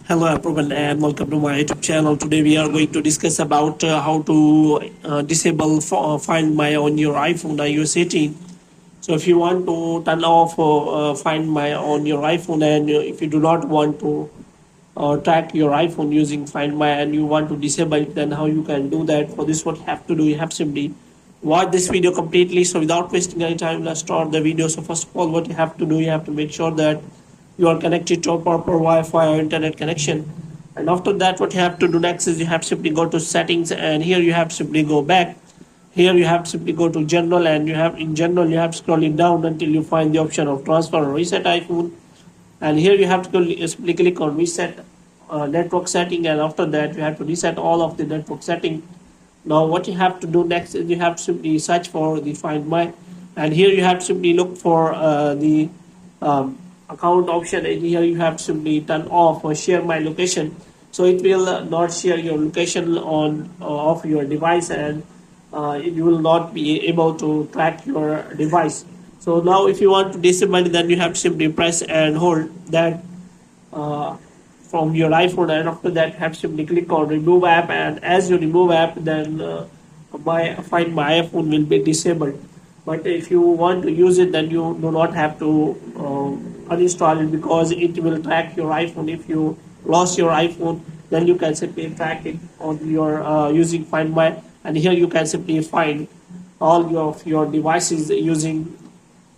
Hello everyone and welcome to my YouTube channel. Today we are going to discuss about how to disable Find My on your iPhone iOS 18. So if you want to turn off Find My on your iPhone, and if you do not want to track your iPhone using Find My and you want to disable it, then how you can do that? For this, what you have to do, you have simply watch this video completely. So without wasting any time, let's start the video. So first of all, what you have to do, you have to make sure that you are connected to a proper Wi-Fi or internet connection. And after that, what you have to do next is you have to simply go to settings, and here you have to simply go back. Here you have to simply go to general, and you have in general you have scrolling down until you find the option of transfer or reset iPhone. And here you have to simply click on reset network setting, and after that you have to reset all of the network setting. Now what you have to do next is you have to simply search for the Find My, and here you have to simply look for the account option, and here you have to simply turn off or share my location, so it will not share your location on of your device, and you will not be able to track your device. So now if you want to disable it, then you have to simply press and hold that from your iPhone, and after that have to simply click on remove app, and as you remove app, then Find My iPhone will be disabled. But if you want to use it, then you do not have to uninstall it, because it will track your iPhone. If you lost your iPhone, then you can simply track it on your using Find My, and here you can simply find all your devices using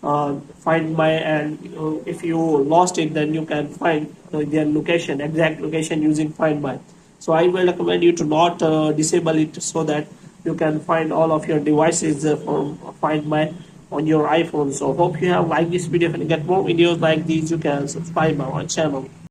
Find My, and if you lost it, then you can find their location, exact location, using Find My. So I will recommend you to not disable it, so that you can find all of your devices from Find My on your iPhone. So hope you have liked this video. If you get more videos like these, you can subscribe our channel.